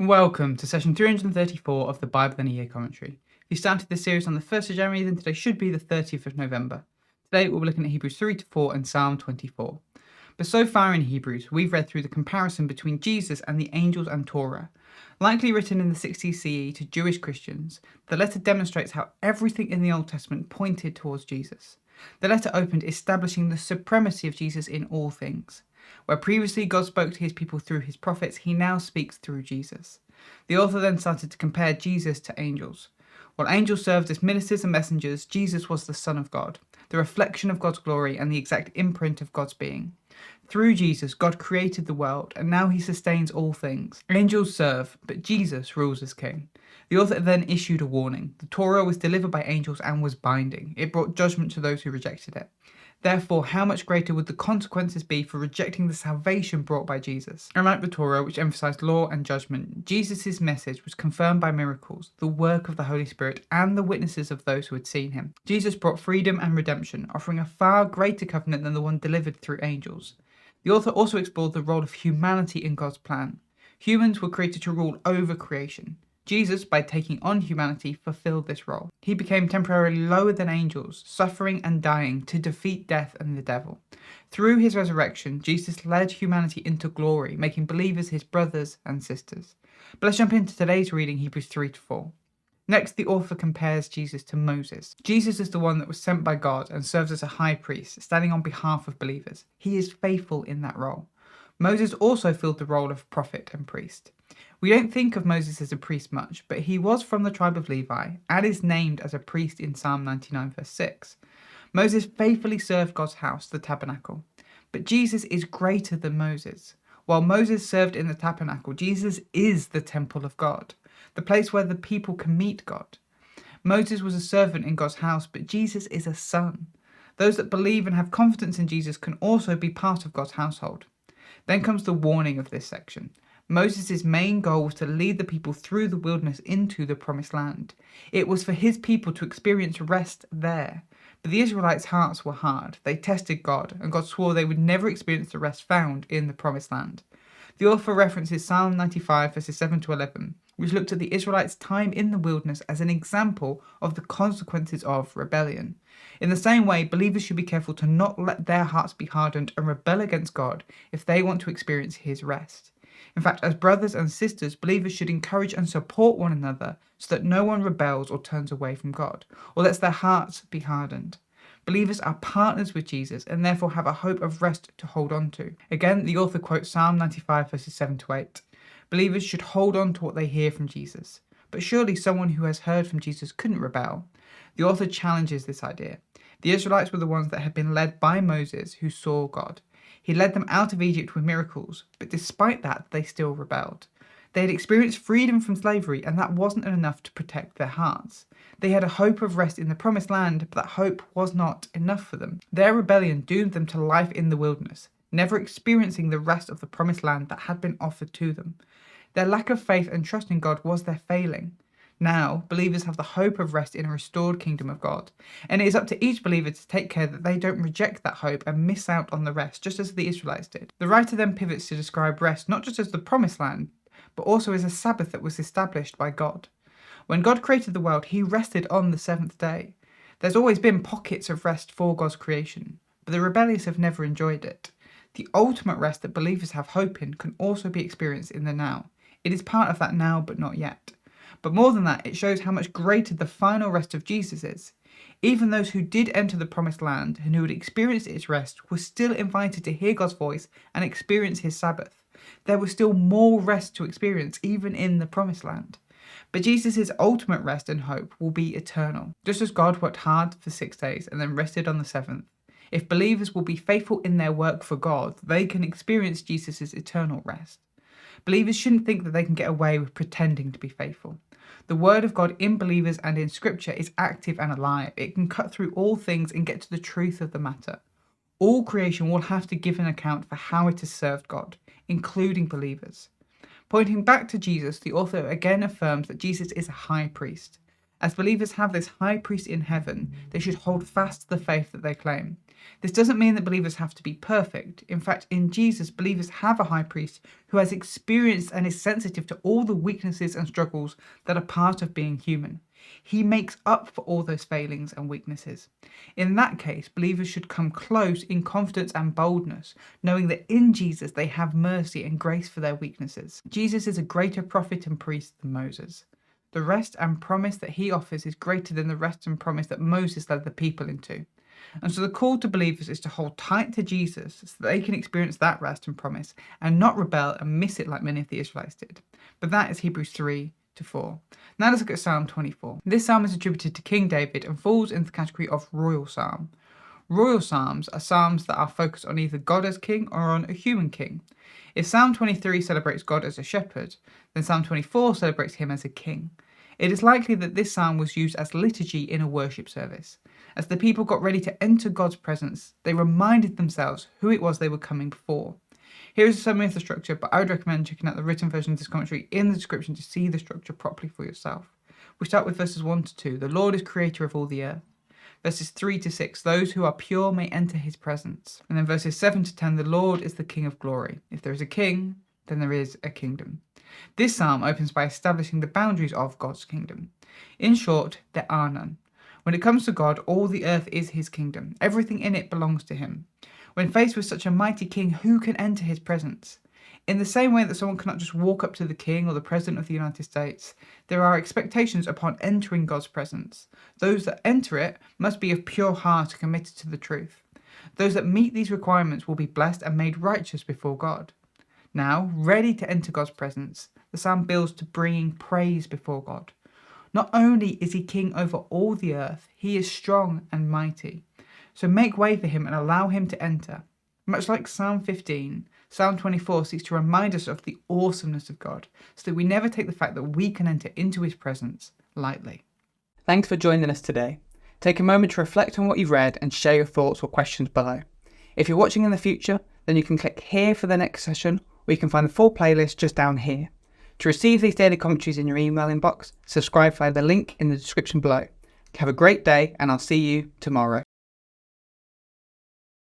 Welcome to session 334 of the Bible in a Year commentary. If you started this series on the 1st of January, then today should be the 30th of November. Today we'll be looking at Hebrews 3 to 4 and Psalm 24. But so far in Hebrews, we've read through the comparison between Jesus and the angels and Torah. Likely written in the 60s CE to Jewish Christians, the letter demonstrates how everything in the Old Testament pointed towards Jesus. The letter opened establishing the supremacy of Jesus in all things. Where previously God spoke to his people through his prophets, he now speaks through Jesus. The author then started to compare Jesus to angels. While angels served as ministers and messengers, Jesus was the Son of God, the reflection of God's glory and the exact imprint of God's being. Through Jesus, God created the world, and now he sustains all things. Angels serve, but Jesus rules as king. The author then issued a warning. The Torah was delivered by angels and was binding. It brought judgment to those who rejected it. Therefore, how much greater would the consequences be for rejecting the salvation brought by Jesus? Unlike the Torah, which emphasized law and judgment, Jesus' message was confirmed by miracles, the work of the Holy Spirit, and the witnesses of those who had seen him. Jesus brought freedom and redemption, offering a far greater covenant than the one delivered through angels. The author also explored the role of humanity in God's plan. Humans were created to rule over creation. Jesus, by taking on humanity, fulfilled this role. He became temporarily lower than angels, suffering and dying to defeat death and the devil. Through his resurrection, Jesus led humanity into glory, making believers his brothers and sisters. But let's jump into today's reading, Hebrews 3 to 4. Next, the author compares Jesus to Moses. Jesus is the one that was sent by God and serves as a high priest, standing on behalf of believers. He is faithful in that role. Moses also filled the role of prophet and priest. We don't think of Moses as a priest much, but he was from the tribe of Levi and is named as a priest in Psalm 99 verse 6. Moses faithfully served God's house, the tabernacle. But Jesus is greater than Moses. While Moses served in the tabernacle, Jesus is the temple of God, the place where the people can meet God. Moses was a servant in God's house, but Jesus is a son. Those that believe and have confidence in Jesus can also be part of God's household. Then comes the warning of this section. Moses' main goal was to lead the people through the wilderness into the promised land. It was for his people to experience rest there. But the Israelites' hearts were hard. They tested God, and God swore they would never experience the rest found in the promised land. The author references Psalm 95 verses 7 to 11, which looked at the Israelites' time in the wilderness as an example of the consequences of rebellion. In the same way, believers should be careful to not let their hearts be hardened and rebel against God if they want to experience his rest. In fact, as brothers and sisters, believers should encourage and support one another so that no one rebels or turns away from God, or lets their hearts be hardened. Believers are partners with Jesus and therefore have a hope of rest to hold on to. Again, the author quotes Psalm 95 verses 7 to 8. Believers should hold on to what they hear from Jesus. But surely someone who has heard from Jesus couldn't rebel. The author challenges this idea. The Israelites were the ones that had been led by Moses, who saw God. He led them out of Egypt with miracles, but despite that, they still rebelled. They had experienced freedom from slavery, and that wasn't enough to protect their hearts. They had a hope of rest in the promised land, but that hope was not enough for them. Their rebellion doomed them to life in the wilderness, never experiencing the rest of the promised land that had been offered to them. Their lack of faith and trust in God was their failing. Now, believers have the hope of rest in a restored kingdom of God, and it is up to each believer to take care that they don't reject that hope and miss out on the rest, just as the Israelites did. The writer then pivots to describe rest not just as the promised land, but also as a Sabbath that was established by God. When God created the world, he rested on the seventh day. There's always been pockets of rest for God's creation, but the rebellious have never enjoyed it. The ultimate rest that believers have hope in can also be experienced in the now. It is part of that now, but not yet. But more than that, it shows how much greater the final rest of Jesus is. Even those who did enter the promised land and who had experienced its rest were still invited to hear God's voice and experience his Sabbath. There was still more rest to experience even in the promised land. But Jesus' ultimate rest and hope will be eternal. Just as God worked hard for 6 days and then rested on the seventh, if believers will be faithful in their work for God, they can experience Jesus' eternal rest. Believers shouldn't think that they can get away with pretending to be faithful. The word of God in believers and in scripture is active and alive. It can cut through all things and get to the truth of the matter. All creation will have to give an account for how it has served God, including believers. Pointing back to Jesus, the author again affirms that Jesus is a high priest. As believers have this high priest in heaven, they should hold fast to the faith that they claim. This doesn't mean that believers have to be perfect. In fact, in Jesus, believers have a high priest who has experienced and is sensitive to all the weaknesses and struggles that are part of being human. He makes up for all those failings and weaknesses. In that case, believers should come close in confidence and boldness, knowing that in Jesus they have mercy and grace for their weaknesses. Jesus is a greater prophet and priest than Moses. The rest and promise that he offers is greater than the rest and promise that Moses led the people into. And so the call to believers is to hold tight to Jesus so that they can experience that rest and promise and not rebel and miss it like many of the Israelites did. But that is Hebrews 3-4. Now let's look at Psalm 24. This psalm is attributed to King David and falls into the category of royal psalm. Royal psalms are psalms that are focused on either God as king or on a human king. If Psalm 23 celebrates God as a shepherd, then Psalm 24 celebrates him as a king. It is likely that this psalm was used as liturgy in a worship service. As the people got ready to enter God's presence, they reminded themselves who it was they were coming before. Here is a summary of the structure, but I would recommend checking out the written version of this commentary in the description to see the structure properly for yourself. We start with verses 1-2. The Lord is creator of all the earth. Verses 3-6. Those who are pure may enter his presence. And then verses 7-10. The Lord is the King of glory. If there is a king, then there is a kingdom. This psalm opens by establishing the boundaries of God's kingdom. In short, there are none. When it comes to God, all the earth is his kingdom. Everything in it belongs to him. When faced with such a mighty king, who can enter his presence? In the same way that someone cannot just walk up to the king or the president of the United States, there are expectations upon entering God's presence. Those that enter it must be of pure heart and committed to the truth. Those that meet these requirements will be blessed and made righteous before God. Now, ready to enter God's presence, the psalm builds to bringing praise before God. Not only is he king over all the earth, he is strong and mighty. So make way for him and allow him to enter. Much like Psalm 15, Psalm 24 seeks to remind us of the awesomeness of God, so that we never take the fact that we can enter into his presence lightly. Thanks for joining us today. Take a moment to reflect on what you've read and share your thoughts or questions below. If you're watching in the future, then you can click here for the next session, or you can find the full playlist just down here. To receive these daily commentaries in your email inbox, subscribe via the link in the description below. Have a great day, and I'll see you tomorrow.